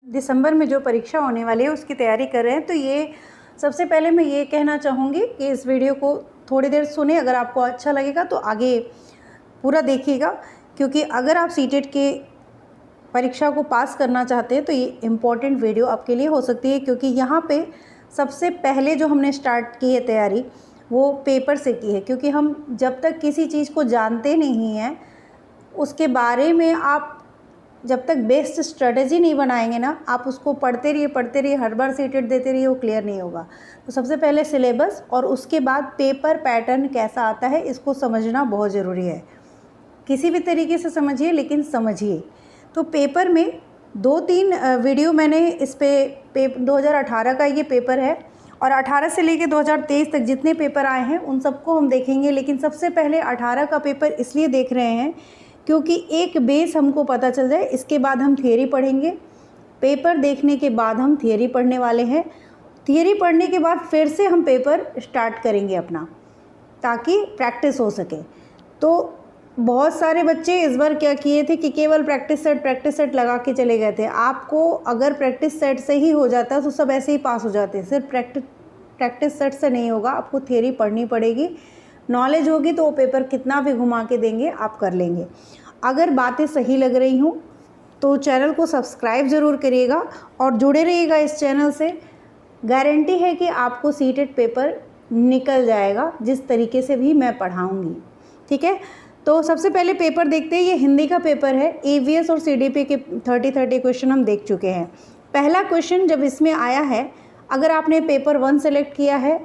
दिसंबर में जो परीक्षा होने वाली है उसकी तैयारी कर रहे हैं, तो ये सबसे पहले मैं ये कहना चाहूँगी कि इस वीडियो को थोड़ी देर सुने। अगर आपको अच्छा लगेगा तो आगे पूरा देखिएगा, क्योंकि अगर आप सीटेट के परीक्षा को पास करना चाहते हैं तो ये इम्पॉर्टेंट वीडियो आपके लिए हो सकती है। क्योंकि यहाँ पे सबसे पहले जो हमने स्टार्ट की है तैयारी वो पेपर से की है, क्योंकि हम जब तक किसी चीज़ को जानते नहीं हैं उसके बारे में आप जब तक बेस्ट स्ट्रेटजी नहीं बनाएंगे ना, आप उसको पढ़ते रहिए हर बार सीटेट देते रहिए, वो क्लियर नहीं होगा। तो सबसे पहले सिलेबस और उसके बाद पेपर पैटर्न कैसा आता है इसको समझना बहुत ज़रूरी है। किसी भी तरीके से समझिए, लेकिन समझिए। तो पेपर में 2-3 वीडियो मैंने इस पे 2018 का ये पेपर है और 18 से लेके 2023 तक जितने पेपर आए हैं उन सबको हम देखेंगे। लेकिन सबसे पहले 18 का पेपर इसलिए देख रहे हैं क्योंकि एक बेस हमको पता चल जाए। इसके बाद हम थियरी पढ़ेंगे, पेपर देखने के बाद हम थियरी पढ़ने वाले हैं। थियरी पढ़ने के बाद फिर से हम पेपर स्टार्ट करेंगे अपना, ताकि प्रैक्टिस हो सके। तो बहुत सारे बच्चे इस बार क्या किए थे कि केवल प्रैक्टिस सेट लगा के चले गए थे। आपको अगर प्रैक्टिस सेट से ही हो जाता तो सब ऐसे ही पास हो जाते। सिर्फ प्रैक्टिस सेट से नहीं होगा, आपको थियरी पढ़नी पड़ेगी। नॉलेज होगी तो वो पेपर कितना भी घुमा के देंगे आप कर लेंगे। अगर बातें सही लग रही हों तो चैनल को सब्सक्राइब ज़रूर करिएगा और जुड़े रहिएगा इस चैनल से। गारंटी है कि आपको सीटेट पेपर निकल जाएगा जिस तरीके से भी मैं पढ़ाऊँगी, ठीक है। तो सबसे पहले पेपर देखते हैं। ये हिंदी का पेपर है। ईवीएस और सीडीपी के 30 क्वेश्चन हम देख चुके हैं। पहला क्वेश्चन जब इसमें आया है, अगर आपने पेपर 1 सेलेक्ट किया है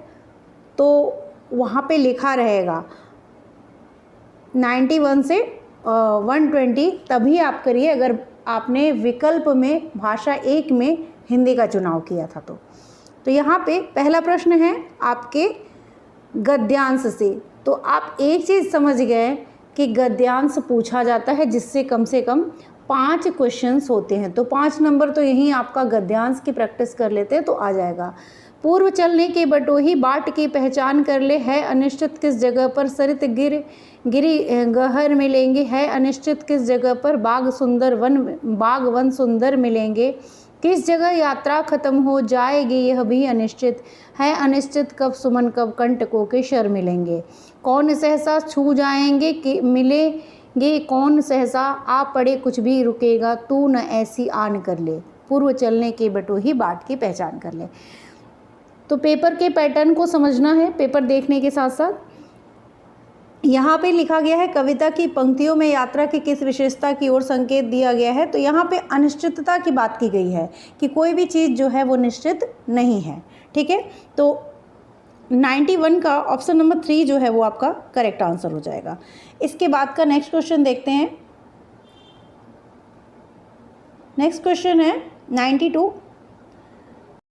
तो वहाँ पे लिखा रहेगा 91 से 120, तभी आप करिए अगर आपने विकल्प में भाषा 1 में हिंदी का चुनाव किया था। तो यहाँ पे पहला प्रश्न है आपके गद्यांश से। तो आप एक चीज़ समझ गए कि गद्यांश पूछा जाता है जिससे कम से कम 5 क्वेश्चंस होते हैं। तो 5 नंबर तो यहीं आपका गद्यांश की प्रैक्टिस कर लेते हैं तो आ जाएगा। पूर्व चलने की बटोही बाट की पहचान कर ले, है अनिश्चित किस जगह पर सरित गिरी गहर मिलेंगे, है अनिश्चित किस जगह पर बाग वन सुंदर मिलेंगे, किस जगह यात्रा खत्म हो जाएगी यह भी अनिश्चित, है अनिश्चित कब सुमन कब कंटकों के शर मिलेंगे, कौन सहसा छू जाएंगे कि मिलेंगे, कौन सहसा आ पड़े कुछ भी रुकेगा, तू न ऐसी आन कर ले, पूर्व चलने के बटोही बाट की पहचान कर ले। तो पेपर के पैटर्न को समझना है पेपर देखने के साथ साथ। यहाँ पे लिखा गया है कविता की पंक्तियों में यात्रा की किस विशेषता की ओर संकेत दिया गया है। तो यहाँ पे अनिश्चितता की बात की गई है कि कोई भी चीज़ जो है वो निश्चित नहीं है, ठीक है। तो 91 का ऑप्शन नंबर 3 जो है वो आपका करेक्ट आंसर हो जाएगा। इसके बाद का नेक्स्ट क्वेश्चन देखते हैं। नेक्स्ट क्वेश्चन है 92।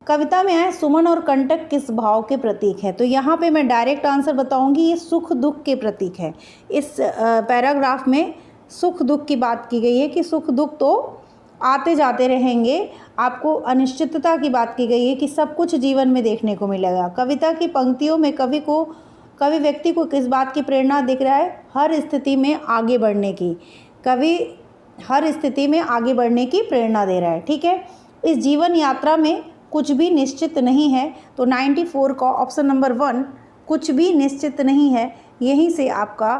कविता में आए सुमन और कंटक किस भाव के प्रतीक है। तो यहाँ पे मैं डायरेक्ट आंसर बताऊंगी, ये सुख दुख के प्रतीक है। इस पैराग्राफ में सुख दुख की बात की गई है कि सुख दुख तो आते जाते रहेंगे। आपको अनिश्चितता की बात की गई है कि सब कुछ जीवन में देखने को मिलेगा। कविता की पंक्तियों में कवि व्यक्ति को किस बात की प्रेरणा दिख रहा है, हर स्थिति में आगे बढ़ने की। कवि हर स्थिति में आगे बढ़ने की प्रेरणा दे रहा है, ठीक है। इस जीवन यात्रा में कुछ भी निश्चित नहीं है। तो 94 का ऑप्शन नंबर 1 कुछ भी निश्चित नहीं है, यहीं से आपका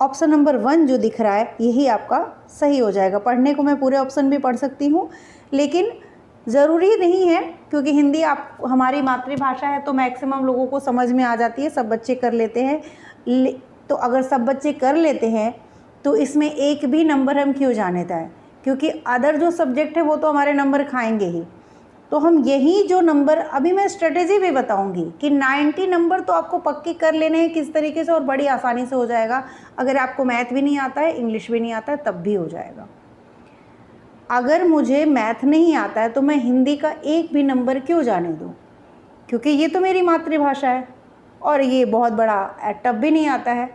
ऑप्शन नंबर 1 जो दिख रहा है यही आपका सही हो जाएगा। पढ़ने को मैं पूरे ऑप्शन भी पढ़ सकती हूँ, लेकिन ज़रूरी नहीं है, क्योंकि हिंदी आप हमारी मातृभाषा है तो मैक्सिमम लोगों को समझ में आ जाती है, सब बच्चे कर लेते हैं। तो अगर सब बच्चे कर लेते हैं तो इसमें एक भी नंबर हम क्यों जाने दें, क्योंकि अदर जो सब्जेक्ट है वो तो हमारे नंबर खाएंगे ही। तो हम यही जो नंबर, अभी मैं स्ट्रेटेजी भी बताऊंगी कि 90 नंबर तो आपको पक्के कर लेने हैं किस तरीके से, और बड़ी आसानी से हो जाएगा। अगर आपको मैथ भी नहीं आता है, इंग्लिश भी नहीं आता है, तब भी हो जाएगा। अगर मुझे मैथ नहीं आता है तो मैं हिंदी का एक भी नंबर क्यों जाने दूँ, क्योंकि ये तो मेरी मातृभाषा है और ये बहुत बड़ा टफ भी नहीं आता है।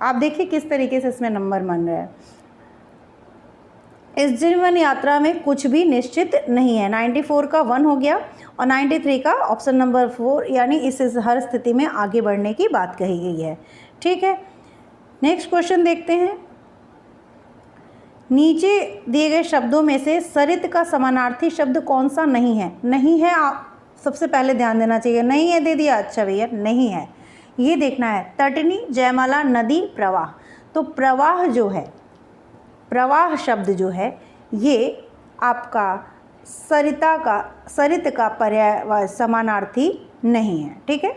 आप देखिए किस तरीके से इसमें नंबर बन रहा है। इस जीवन यात्रा में कुछ भी निश्चित नहीं है। 94 का 1 हो गया और 93 का ऑप्शन नंबर 4, यानी इस हर स्थिति में आगे बढ़ने की बात कही गई है, ठीक है। नेक्स्ट क्वेश्चन देखते हैं। नीचे दिए गए शब्दों में से सरित का समानार्थी शब्द कौन सा नहीं है? नहीं है, आप सबसे पहले ध्यान देना चाहिए। नहीं है दे दिया, अच्छा भैया नहीं है, ये देखना है। तटनी, जयमाला, नदी, प्रवाह। तो प्रवाह जो है, प्रवाह शब्द जो है ये आपका सरित का पर्याय समानार्थी नहीं है। ठीक है।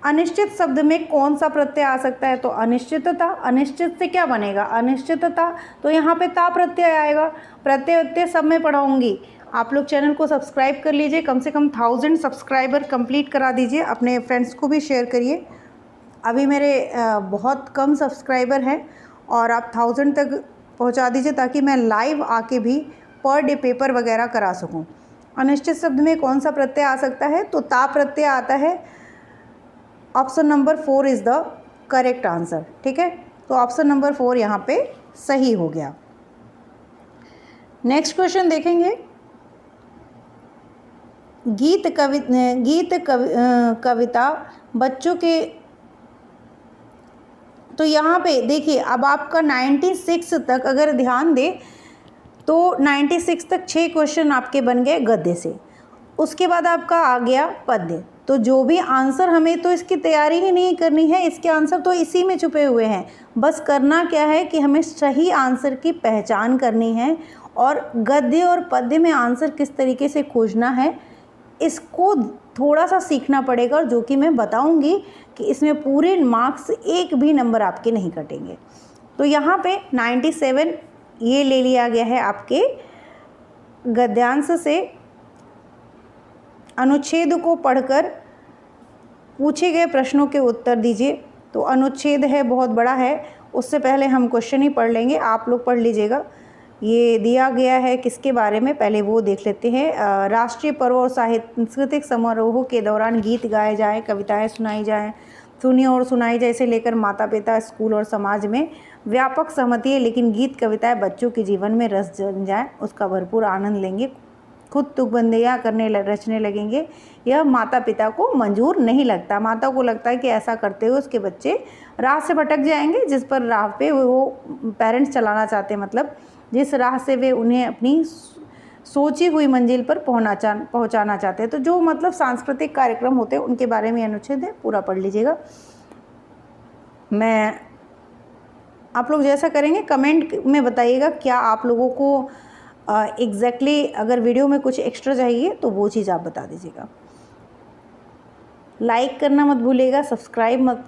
अनिश्चित शब्द में कौन सा प्रत्यय आ सकता है? तो अनिश्चितता। अनिश्चित से क्या बनेगा? अनिश्चितता। तो यहाँ पे ता प्रत्यय आएगा। प्रत्यय सब में पढ़ाऊँगी। आप लोग चैनल को सब्सक्राइब कर लीजिए, कम से कम 1000 सब्सक्राइबर कंप्लीट करा दीजिए, अपने फ्रेंड्स को भी शेयर करिए। अभी मेरे बहुत कम सब्सक्राइबर हैं और आप 1000 तक पहुँचा दीजिए ताकि मैं लाइव आके भी पर डे पेपर वगैरह करा सकूँ। अनिश्चित शब्द में कौन सा प्रत्यय आ सकता है? तो ता प्रत्यय आता है। Option number 4 is the correct answer. ठीक है, तो ऑप्शन नंबर 4 यहाँ पे सही हो गया। नेक्स्ट क्वेश्चन देखेंगे। कविता बच्चों के, तो यहाँ पे देखिए अब आपका 96 तक अगर ध्यान दे तो 96 तक 6 क्वेश्चन आपके बन गए गद्य से। उसके बाद आपका आ गया पद्य। तो जो भी आंसर, हमें तो इसकी तैयारी ही नहीं करनी है, इसके आंसर तो इसी में छुपे हुए हैं। बस करना क्या है कि हमें सही आंसर की पहचान करनी है और गद्य और पद्य में आंसर किस तरीके से खोजना है इसको थोड़ा सा सीखना पड़ेगा, और जो कि मैं बताऊंगी कि इसमें पूरे मार्क्स एक भी नंबर आपके नहीं कटेंगे। तो यहाँ पे 97 ये ले लिया गया है आपके गद्यांश से। अनुच्छेद को पढ़कर पूछे गए प्रश्नों के उत्तर दीजिए। तो अनुच्छेद है, बहुत बड़ा है, उससे पहले हम क्वेश्चन ही पढ़ लेंगे, आप लोग पढ़ लीजिएगा। ये दिया गया है किसके बारे में, पहले वो देख लेते हैं। राष्ट्रीय पर्व और सांस्कृतिक समारोहों के दौरान गीत गाए जाएं, कविताएं सुनाई जाएं, सुनी और सुनाई जाए, इसे लेकर माता पिता, स्कूल और समाज में व्यापक सहमति है। लेकिन गीत कविताएं बच्चों के जीवन में रस जम जाए, उसका भरपूर आनंद लेंगे, खुद तुकबंदियाँ रचने लगेंगे, यह माता पिता को मंजूर नहीं लगता। माता को लगता है कि ऐसा करते हुए उसके बच्चे राह से भटक जाएंगे, जिस पर राह पे वो पेरेंट्स चलाना चाहते हैं, मतलब जिस राह से वे उन्हें अपनी सोची हुई मंजिल पर पहुंचाना चाहते हैं। तो जो मतलब सांस्कृतिक कार्यक्रम होते हैं उनके बारे में अनुच्छेद है, पूरा पढ़ लीजिएगा। आप लोग जैसा करेंगे कमेंट में बताइएगा क्या आप लोगों को एग्जैक्टली अगर वीडियो में कुछ एक्स्ट्रा चाहिए तो वो चीज़ आप बता दीजिएगा। लाइक करना मत भूलिएगा, सब्सक्राइब मत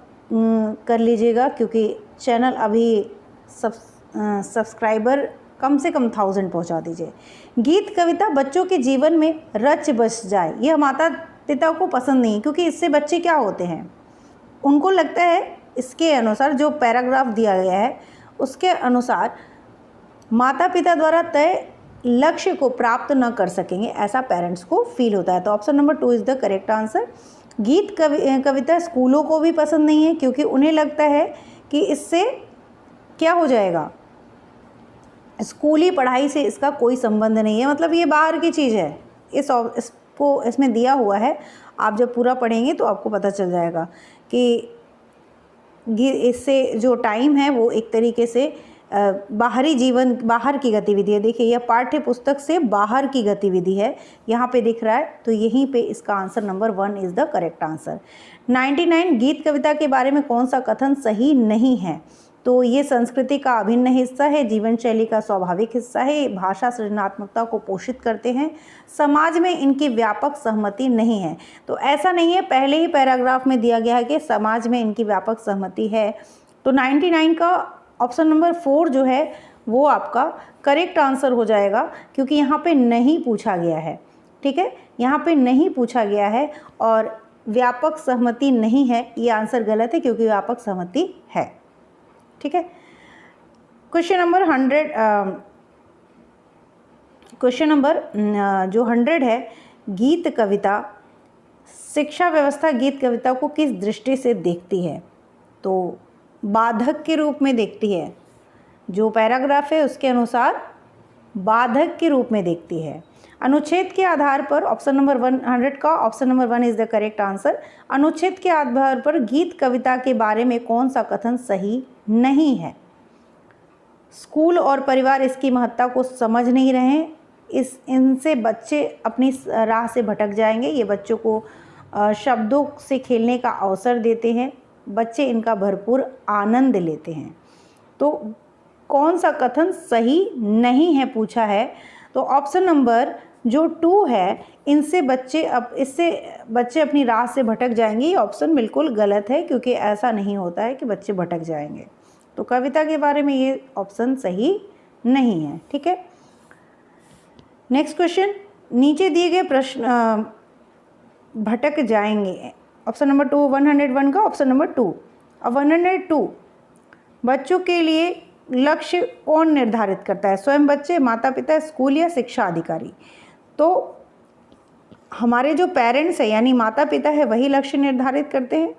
कर लीजिएगा, क्योंकि चैनल अभी सब्सक्राइबर कम से कम 1000 पहुंचा दीजिए। गीत कविता बच्चों के जीवन में रच बस जाए, यह माता पिता को पसंद नहीं, क्योंकि इससे बच्चे क्या होते हैं, उनको लगता है, इसके अनुसार जो पैराग्राफ दिया गया है उसके अनुसार माता पिता द्वारा तय लक्ष्य को प्राप्त न कर सकेंगे, ऐसा पेरेंट्स को फील होता है। तो option number 2 is the correct answer. गीत कविता स्कूलों को भी पसंद नहीं है, क्योंकि उन्हें लगता है कि इससे क्या हो जाएगा, स्कूली पढ़ाई से इसका कोई संबंध नहीं है, मतलब ये बाहर की चीज़ है। इसको इसमें दिया हुआ है, आप जब पूरा पढ़ेंगे तो आपको पता चल जाएगा कि इससे जो टाइम है वो एक तरीके से बाहरी जीवन, बाहर की गतिविधि है। देखिए यह पाठ्य पुस्तक से बाहर की गतिविधि है, यहाँ पे दिख रहा है, तो यहीं पे इसका answer number 1 is the correct answer. 99 गीत कविता के बारे में कौन सा कथन सही नहीं है? तो ये संस्कृति का अभिन्न हिस्सा है, जीवन शैली का स्वाभाविक हिस्सा है, भाषा सृजनात्मकता को पोषित करते हैं, समाज में इनकी व्यापक सहमति नहीं है। तो ऐसा नहीं है, पहले ही पैराग्राफ में दिया गया है कि समाज में इनकी व्यापक सहमति है। तो 99 का ऑप्शन नंबर 4 जो है वो आपका करेक्ट आंसर हो जाएगा, क्योंकि यहाँ पे नहीं पूछा गया है। ठीक है, यहाँ पे नहीं पूछा गया है और व्यापक सहमति नहीं है, ये आंसर गलत है, क्योंकि व्यापक सहमति है। ठीक है, क्वेश्चन नंबर 100 है, गीत कविता, शिक्षा व्यवस्था गीत कविता को किस दृष्टि से देखती है? तो बाधक के रूप में देखती है, जो पैराग्राफ है उसके अनुसार बाधक के रूप में देखती है। अनुच्छेद के आधार पर ऑप्शन नंबर 100 का option number 1 is the correct answer. अनुच्छेद के आधार पर गीत कविता के बारे में कौन सा कथन सही नहीं है? स्कूल और परिवार इसकी महत्ता को समझ नहीं रहे हैं। इनसे बच्चे अपनी राह से भटक जाएंगे। ये बच्चों को शब्दों से खेलने का अवसर देते हैं। बच्चे इनका भरपूर आनंद लेते हैं। तो कौन सा कथन सही नहीं है पूछा है, तो ऑप्शन नंबर जो 2 है, इससे बच्चे अपनी राह से भटक जाएंगे, ये ऑप्शन बिल्कुल गलत है, क्योंकि ऐसा नहीं होता है कि बच्चे भटक जाएंगे। तो कविता के बारे में ये ऑप्शन सही नहीं है। ठीक है, नेक्स्ट क्वेश्चन, नीचे दिए गए प्रश्न भटक जाएंगे। ऑप्शन नंबर 2 101 का ऑप्शन नंबर 2। अब 102, बच्चों के लिए लक्ष्य कौन निर्धारित करता है? स्वयं बच्चे, माता पिता, स्कूल या शिक्षा अधिकारी? तो हमारे जो पेरेंट्स है यानी माता पिता है वही लक्ष्य निर्धारित करते हैं।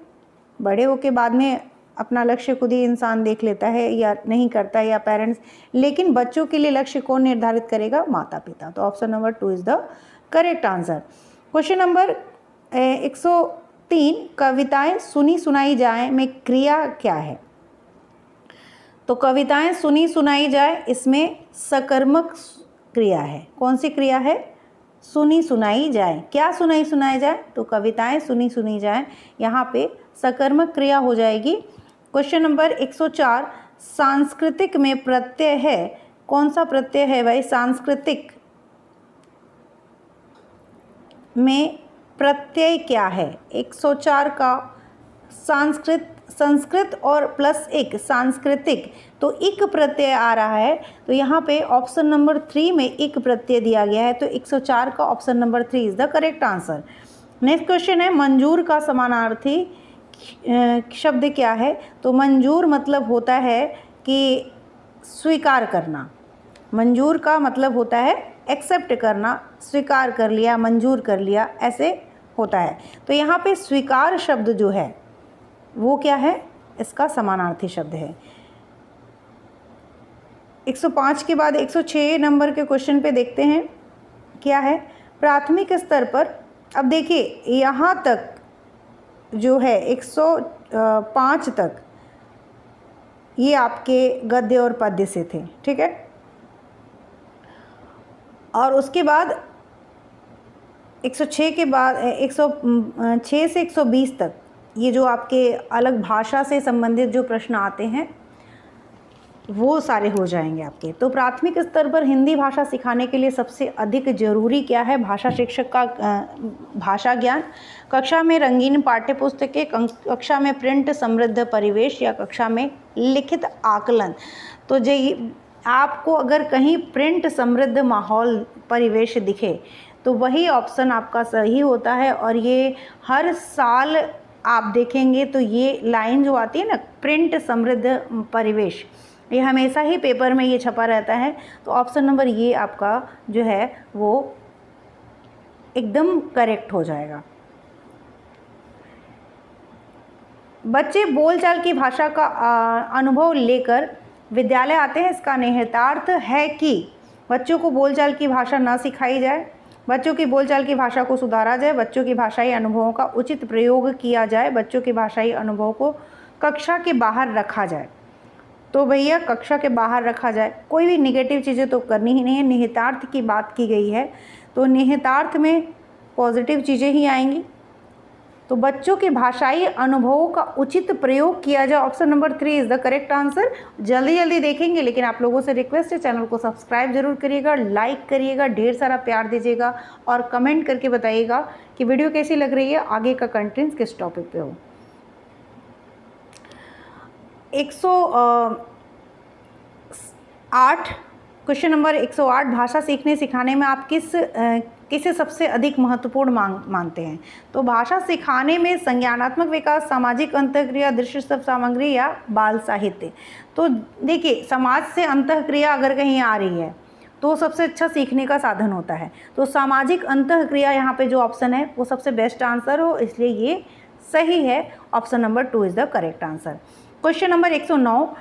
बड़े होके बाद में अपना लक्ष्य खुद ही इंसान देख लेता है या नहीं करता है, या पेरेंट्स, लेकिन बच्चों के लिए लक्ष्य कौन निर्धारित करेगा? माता पिता। तो option number 2 is the correct answer. Question number 103, कविताएं सुनी सुनाई जाए में क्रिया क्या है? तो कविताएं सुनी सुनाई जाए, इसमें सकर्मक क्रिया है। कौन सी क्रिया है? सुनी सुनाई जाए। क्या सुनाई सुनाई जाए? तो कविताएं सुनी सुनी जाए, यहाँ पे सकर्मक क्रिया हो जाएगी। क्वेश्चन नंबर 104, सांस्कृतिक में प्रत्यय है, कौन सा प्रत्यय है भाई? सांस्कृतिक में प्रत्यय क्या है? 104 का संस्कृत और +1 सांस्कृतिक, तो इक प्रत्यय आ रहा है। तो यहाँ पे ऑप्शन नंबर 3 में इक प्रत्यय दिया गया है, तो 104 का option number 3 is the correct answer. Next question है, मंजूर का समानार्थी शब्द क्या है? तो मंजूर मतलब होता है कि स्वीकार करना। मंजूर का मतलब होता है एक्सेप्ट करना, स्वीकार कर लिया, मंजूर कर लिया, ऐसे होता है। तो यहाँ पे स्वीकार शब्द जो है वो क्या है? इसका समानार्थी शब्द है। 105 के बाद 106 नंबर के क्वेश्चन पे देखते हैं क्या है। प्राथमिक स्तर पर, अब देखिए यहाँ तक जो है 105 तक ये आपके गद्य और पद्य से थे, ठीक है। और उसके बाद 106 के बाद 106 से 120 तक ये जो आपके अलग भाषा से संबंधित जो प्रश्न आते हैं वो सारे हो जाएंगे आपके। तो प्राथमिक स्तर पर हिंदी भाषा सिखाने के लिए सबसे अधिक ज़रूरी क्या है? भाषा शिक्षक का भाषा ज्ञान, कक्षा में रंगीन पाठ्य पुस्तकें, कक्षा में प्रिंट समृद्ध परिवेश, या कक्षा में लिखित आकलन। तो आपको अगर कहीं प्रिंट समृद्ध माहौल परिवेश दिखे तो वही ऑप्शन आपका सही होता है। और ये हर साल आप देखेंगे तो ये लाइन जो आती है ना, प्रिंट समृद्ध परिवेश, ये हमेशा ही पेपर में ये छपा रहता है। तो ऑप्शन नंबर ये आपका जो है वो एकदम करेक्ट हो जाएगा। बच्चे बोलचाल की भाषा का अनुभव लेकर विद्यालय आते हैं, इसका निहितार्थ है कि बच्चों को बोलचाल की भाषा न सिखाई जाए, बच्चों की बोलचाल की भाषा को सुधारा जाए, बच्चों की भाषाई अनुभवों का उचित प्रयोग किया जाए, बच्चों के भाषाई अनुभव को कक्षा के बाहर रखा जाए। तो भैया कक्षा के बाहर रखा जाए, कोई भी निगेटिव चीज़ें तो करनी ही नहीं है। निहितार्थ की बात की गई है तो निहितार्थ में पॉजिटिव चीज़ें ही आएंगी। तो बच्चों के भाषाई अनुभवों का उचित प्रयोग किया जाए, option number 3 is the correct answer. जल्दी जल्दी देखेंगे, लेकिन आप लोगों से रिक्वेस्ट है चैनल को सब्सक्राइब जरूर करिएगा, लाइक करिएगा, ढेर सारा प्यार दीजिएगा और कमेंट करके बताइएगा कि वीडियो कैसी लग रही है, आगे का कंटेंट किस टॉपिक पे हो। 108 क्वेश्चन नंबर 108, भाषा सीखने सिखाने में आप किसे सबसे अधिक महत्वपूर्ण मानते हैं? तो भाषा सिखाने में संज्ञानात्मक विकास, सामाजिक अंतःक्रिया, दृश्य शब्द सामग्री या बाल साहित्य। तो देखिए समाज से अंतःक्रिया अगर कहीं आ रही है तो सबसे अच्छा सीखने का साधन होता है। तो सामाजिक अंतःक्रिया यहाँ पे जो ऑप्शन है वो सबसे बेस्ट आंसर हो, इसलिए ये सही है। Option number 2 is the correct answer. Question number 109,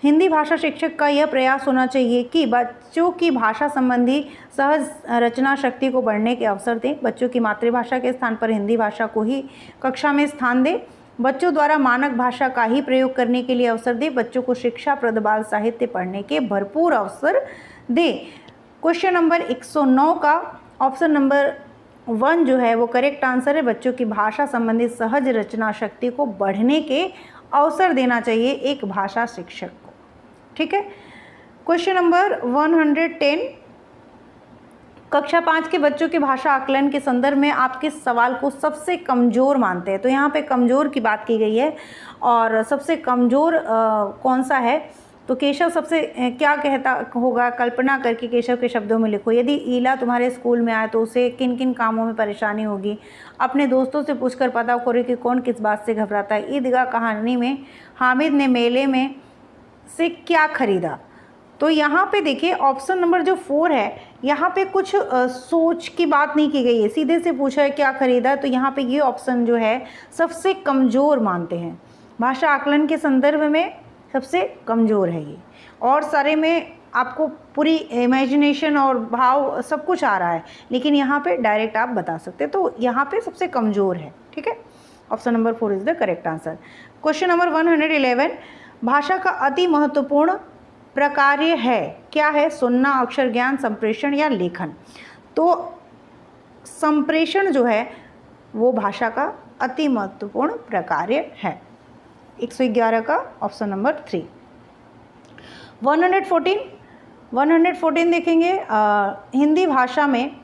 Hindi भाषा शिक्षक का यह प्रयास होना चाहिए कि बच्चों की भाषा संबंधी सहज रचना शक्ति को बढ़ने के अवसर दें, बच्चों की मातृभाषा के स्थान पर हिंदी भाषा को ही कक्षा में स्थान दें, बच्चों द्वारा मानक भाषा का ही प्रयोग करने के लिए अवसर दे। बच्चों को शिक्षाप्रद बाल साहित्य पढ़ने के भरपूर अवसर दे। क्वेश्चन नंबर 109 का ऑप्शन नंबर 1 जो है वो करेक्ट आंसर है। बच्चों की भाषा संबंधी सहज रचना शक्ति को बढ़ने के अवसर देना चाहिए एक भाषा शिक्षक को। ठीक है। क्वेश्चन नंबर 110, कक्षा 5 के बच्चों की भाषा आकलन के संदर्भ में आप किस सवाल को सबसे कमज़ोर मानते हैं? तो यहाँ पे कमज़ोर की बात की गई है और सबसे कमज़ोर कौन सा है? तो केशव सबसे क्या कहता होगा? कल्पना करके केशव के शब्दों में लिखो। यदि ईला तुम्हारे स्कूल में आए तो उसे किन किन कामों में परेशानी होगी? अपने दोस्तों से पूछकर पता करो कि कौन किस बात से घबराता है। ईदगाह कहानी में हामिद ने मेले में से क्या खरीदा? तो यहाँ पे देखिए ऑप्शन नंबर जो 4 है, यहाँ पे कुछ सोच की बात नहीं की गई है, सीधे से पूछा है क्या खरीदा। तो यहाँ पे ये ऑप्शन जो है सबसे कमज़ोर मानते हैं। भाषा आकलन के संदर्भ में सबसे कमज़ोर है ये, और सारे में आपको पूरी इमेजिनेशन और भाव सब कुछ आ रहा है, लेकिन यहाँ पे डायरेक्ट आप बता सकते हैं। तो यहाँ पे सबसे कमज़ोर है। ठीक है, option number 4 is the correct answer. Question number 111, भाषा का अति महत्वपूर्ण प्रकार्य है क्या है? सुनना, अक्षर ज्ञान, संप्रेषण या लेखन? तो संप्रेषण जो है वो भाषा का अति महत्वपूर्ण प्रकार्य है। 111 का ऑप्शन नंबर 3। 114 देखेंगे। हिंदी भाषा में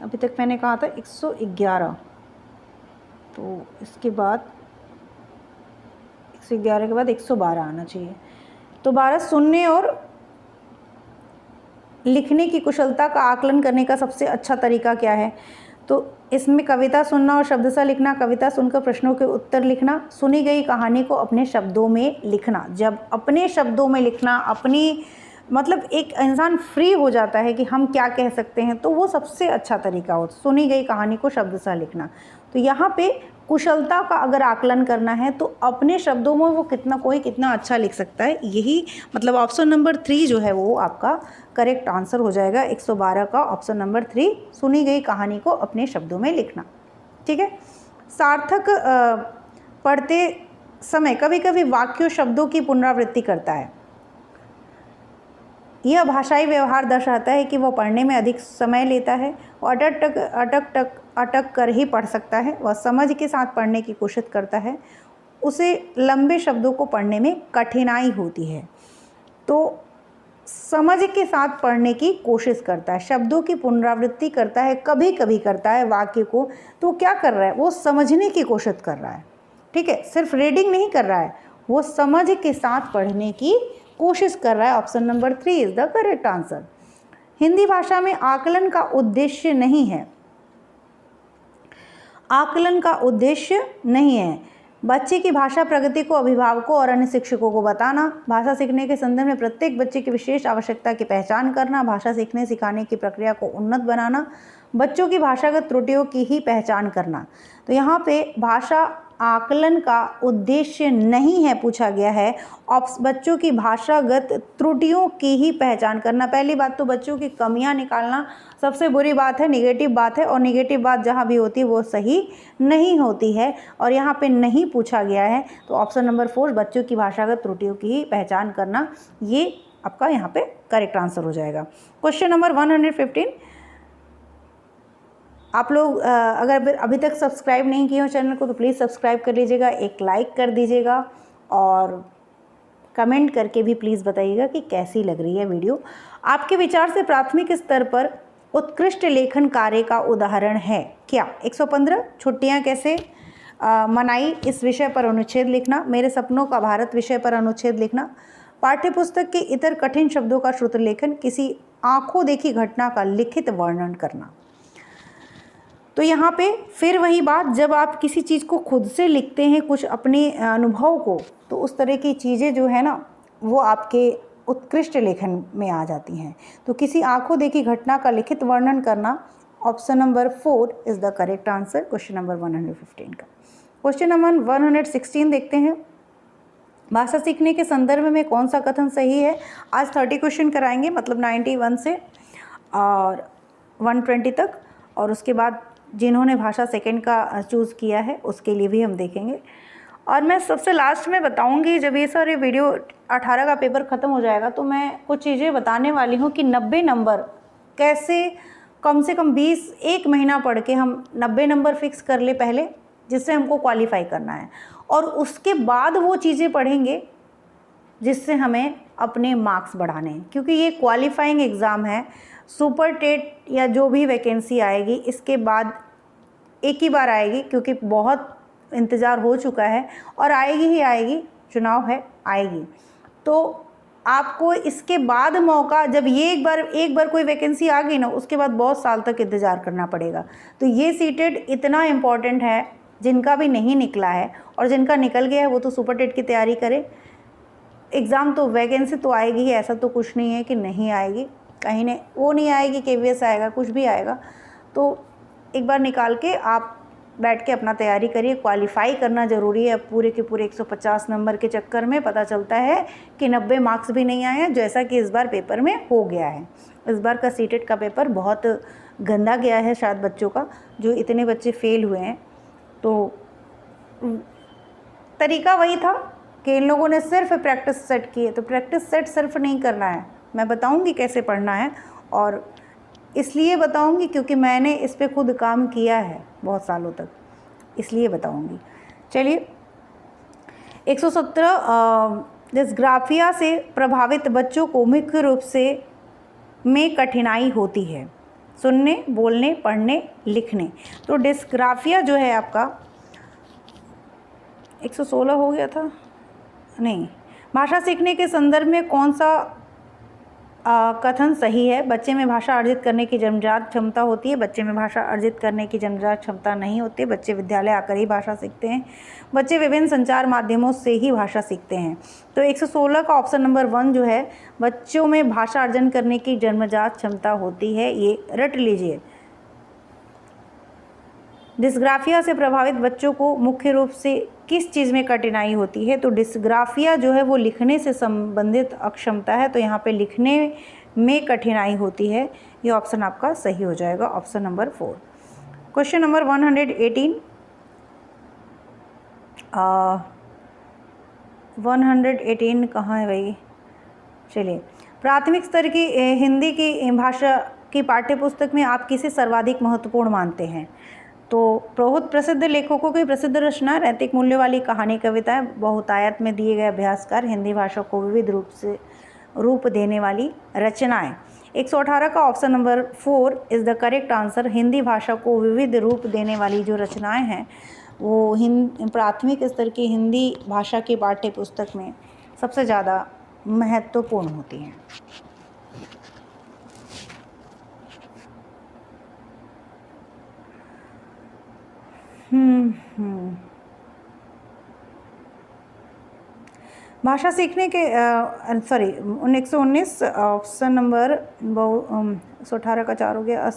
अभी तक मैंने कहा था 111, तो इसके बाद 111 के बाद 112 आना चाहिए। तो 12, सुनने और लिखने की कुशलता का आकलन करने का सबसे अच्छा तरीका क्या है? तो इसमें कविता सुनना और शब्दशः लिखना, कविता सुनकर प्रश्नों के उत्तर लिखना, सुनी गई कहानी को अपने शब्दों में लिखना। जब अपने शब्दों में लिखना, अपनी मतलब एक इंसान फ्री हो जाता है कि हम क्या कह सकते हैं, तो वो सबसे अच्छा तरीका हो सुनी गई कहानी को शब्दशः लिखना। तो यहाँ पे कुशलता का अगर आकलन करना है तो अपने शब्दों में वो कितना अच्छा लिख सकता है, यही मतलब ऑप्शन नंबर 3 जो है वो आपका करेक्ट आंसर हो जाएगा। 112 का ऑप्शन नंबर 3, सुनी गई कहानी को अपने शब्दों में लिखना। ठीक है। सार्थक पढ़ते समय कभी कभी वाक्यों शब्दों की पुनरावृत्ति करता है। यह भाषाई व्यवहार दर्शाता है कि वह पढ़ने में अधिक समय लेता है और अटक कर ही पढ़ सकता है। वह समझ के साथ पढ़ने की कोशिश करता है, उसे लंबे शब्दों को पढ़ने में कठिनाई होती है। तो समझ के साथ पढ़ने की कोशिश करता है, शब्दों की पुनरावृत्ति करता है, कभी कभी करता है वाक्य को। तो क्या कर रहा है? वो समझने की कोशिश कर रहा है। ठीक है, सिर्फ रीडिंग नहीं कर रहा है, वो समझ के साथ पढ़ने की कोशिश कर रहा है। Option number 3 is the correct answer. Hindi भाषा में आकलन का उद्देश्य नहीं है। आकलन का उद्देश्य नहीं है। बच्चे की भाषा प्रगति को अभिभावकों और अन्य शिक्षकों को बताना, भाषा सीखने के संदर्भ में प्रत्येक बच्चे की विशेष आवश्यकता की पहचान करना, भाषा सीखने सिखाने की प्रक्रिया को उन्नत बनाना, बच्चों की भाषागत त्रुटियों की ही पहचान करना। तो यहाँ पे भाषा आकलन का उद्देश्य नहीं है पूछा गया है। बच्चों की भाषागत त्रुटियों की ही पहचान करना। पहली बात तो बच्चों की कमियां निकालना सबसे बुरी बात है, नेगेटिव बात है, और नेगेटिव बात जहां भी होती है वो सही नहीं होती है, और यहाँ पे नहीं पूछा गया है। तो ऑप्शन नंबर 4, बच्चों की भाषागत त्रुटियों की ही पहचान करना, ये आपका यहाँ पे करेक्ट आंसर हो जाएगा। क्वेश्चन नंबर 115, आप लोग अगर अभी तक सब्सक्राइब नहीं किए हो चैनल को तो प्लीज़ सब्सक्राइब कर लीजिएगा, एक लाइक कर दीजिएगा और कमेंट करके भी प्लीज़ बताइएगा कि कैसी लग रही है वीडियो। आपके विचार से प्राथमिक स्तर पर उत्कृष्ट लेखन कार्य का उदाहरण है क्या? 115, छुट्टियां कैसे मनाई, इस विषय पर अनुच्छेद लिखना। मेरे सपनों का भारत विषय पर अनुच्छेद लिखना। पाठ्यपुस्तक के इतर कठिन शब्दों का श्रुत लेखन। किसी आंखों देखी घटना का लिखित वर्णन करना। तो यहाँ पे फिर वही बात, जब आप किसी चीज़ को खुद से लिखते हैं, कुछ अपने अनुभव को, तो उस तरह की चीज़ें जो है ना वो आपके उत्कृष्ट लेखन में आ जाती हैं। तो किसी आंखों देखी घटना का लिखित वर्णन करना, option number 4 is the correct answer question number 115 का। क्वेश्चन नंबर 116 देखते हैं। भाषा सीखने के संदर्भ में कौन सा कथन सही है? आज 30 क्वेश्चन कराएंगे, मतलब 91 से, और 120 तक, और उसके बाद जिन्होंने भाषा सेकंड का चूज़ किया है उसके लिए भी हम देखेंगे। और मैं सबसे लास्ट में बताऊंगी, जब ये सारे वीडियो 18 का पेपर ख़त्म हो जाएगा तो मैं कुछ चीज़ें बताने वाली हूँ कि 90 नंबर कैसे कम से कम 20 एक महीना पढ़ के हम 90 नंबर फिक्स कर ले पहले, जिससे हमको क्वालिफाई करना है, और उसके बाद वो चीज़ें पढ़ेंगे जिससे हमें अपने मार्क्स बढ़ाने हैं। क्योंकि ये क्वालिफाइंग एग्ज़ाम है, सुपर टेट या जो भी वैकेंसी आएगी इसके बाद एक ही बार आएगी, क्योंकि बहुत इंतज़ार हो चुका है और आएगी ही आएगी, चुनाव है, आएगी। तो आपको इसके बाद मौका, जब ये एक बार कोई वैकेंसी आ गई ना, उसके बाद बहुत साल तक इंतज़ार करना पड़ेगा। तो ये सीटेट इतना इम्पॉर्टेंट है, जिनका भी नहीं निकला है और जिनका निकल गया है वो तो सुपर टेट की तैयारी करे। एग्ज़ाम तो वैकेंसी तो आएगी ही, ऐसा तो कुछ नहीं है कि नहीं आएगी, कहीं ने वो नहीं आएगी, KVS आएगा, कुछ भी आएगा। तो एक बार निकाल के आप बैठ के अपना तैयारी करिए। क्वालिफाई करना ज़रूरी है। पूरे के पूरे 150 नंबर के चक्कर में पता चलता है कि 90 मार्क्स भी नहीं आए हैं, जैसा कि इस बार पेपर में हो गया है। इस बार का सीटेट का पेपर बहुत गंदा गया है शायद बच्चों का, जो इतने बच्चे फेल हुए हैं। तो तरीका वही था कि इन लोगों ने सिर्फ प्रैक्टिस सेट की है। तो प्रैक्टिस सेट सिर्फ नहीं करना है, मैं बताऊंगी कैसे पढ़ना है, और इसलिए बताऊंगी क्योंकि मैंने इस पे खुद काम किया है बहुत सालों तक, इसलिए बताऊंगी। चलिए, 117 डिस्ग्राफिया से प्रभावित बच्चों को मुख्य रूप से में कठिनाई होती है सुनने, बोलने, पढ़ने, लिखने। तो डिस्ग्राफिया जो है आपका 116 हो गया था, नहीं, भाषा सीखने के संदर्भ में कौन सा कथन सही है? बच्चे में भाषा अर्जित करने की जन्मजात क्षमता होती है, बच्चे में भाषा अर्जित करने की जन्मजात क्षमता नहीं होती, बच्चे विद्यालय आकर ही भाषा सीखते हैं, बच्चे विभिन्न संचार माध्यमों से ही भाषा सीखते हैं। तो 116 का ऑप्शन नंबर 1 जो है, बच्चों में भाषा अर्जन करने की जन्मजात क्षमता होती है, ये रट लीजिए। डिस्ग्राफिया से प्रभावित बच्चों को मुख्य रूप से किस चीज़ में कठिनाई होती है? तो डिस्ग्राफिया जो है वो लिखने से संबंधित अक्षमता है, तो यहाँ पे लिखने में कठिनाई होती है। ये ऑप्शन आपका सही हो जाएगा, ऑप्शन नंबर 4। क्वेश्चन नंबर 118, 118 कहाँ है भाई? चलिए, प्राथमिक स्तर की हिंदी की भाषा की पाठ्यपुस्तक में आप किसे सर्वाधिक महत्वपूर्ण मानते हैं? तो बहुत प्रसिद्ध लेखकों की प्रसिद्ध रचना, नैतिक मूल्य वाली कहानी, कविताएं, बहुतायत में दिए गए अभ्यासकार, हिंदी भाषा को विविध रूप देने वाली रचनाएं। 118 का option number 4 is the correct answer. Hindi भाषा को विविध रूप देने वाली जो रचनाएं हैं वो प्राथमिक स्तर की हिंदी भाषा की पाठ्य पुस्तक में सबसे ज़्यादा महत्वपूर्ण होती हैं। भाषा सीखने के 119 ऑप्शन नंबर 118 का 4 हो गया।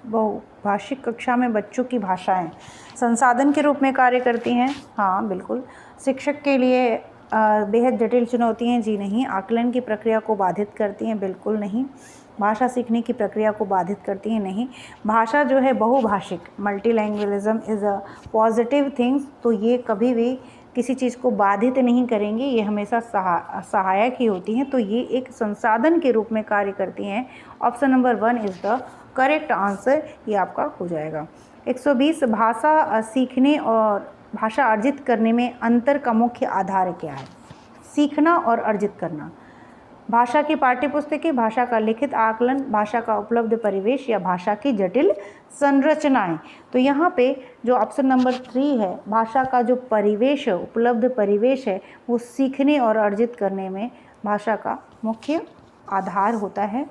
बहुभाषिक कक्षा में बच्चों की भाषाएं संसाधन के रूप में कार्य करती हैं। हाँ बिल्कुल। शिक्षक के लिए बेहद जटिल चुनौती हैं? जी नहीं। आकलन की प्रक्रिया को बाधित करती हैं? बिल्कुल नहीं। भाषा सीखने की प्रक्रिया को बाधित करती हैं? नहीं। भाषा जो है बहुभाषिक, मल्टीलैंग्वेलिज्म इज़ अ पॉजिटिव थिंग्स, तो ये कभी भी किसी चीज़ को बाधित नहीं करेंगी, ये हमेशा सहायक ही होती हैं। तो ये एक संसाधन के रूप में कार्य करती हैं। Option number 1 is the correct answer, ये आपका हो जाएगा। 120 भाषा सीखने और भाषा अर्जित करने में अंतर का मुख्य आधार क्या है? सीखना और अर्जित करना। भाषा की पाठ्यपुस्तकें, भाषा का लिखित आकलन, भाषा का उपलब्ध परिवेश या भाषा की जटिल संरचनाएं। तो यहाँ पे जो ऑप्शन नंबर 3 है, भाषा का जो परिवेश है, उपलब्ध परिवेश है, वो सीखने और अर्जित करने में भाषा का मुख्य आधार होता है।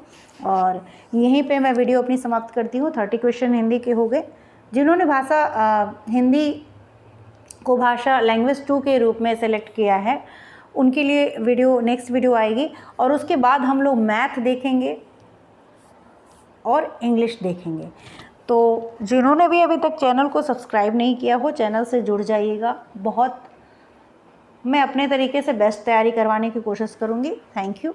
और यहीं पे मैं वीडियो अपनी समाप्त करती हूँ। 30 क्वेश्चन हिंदी के हो गए। जिन्होंने हिंदी को भाषा लैंग्वेज 2 के रूप में सेलेक्ट किया है उनके लिए नेक्स्ट वीडियो आएगी, और उसके बाद हम लोग मैथ देखेंगे और इंग्लिश देखेंगे। तो जिन्होंने भी अभी तक चैनल को सब्सक्राइब नहीं किया हो, चैनल से जुड़ जाइएगा। मैं अपने तरीके से बेस्ट तैयारी करवाने की कोशिश करूँगी। Thank you.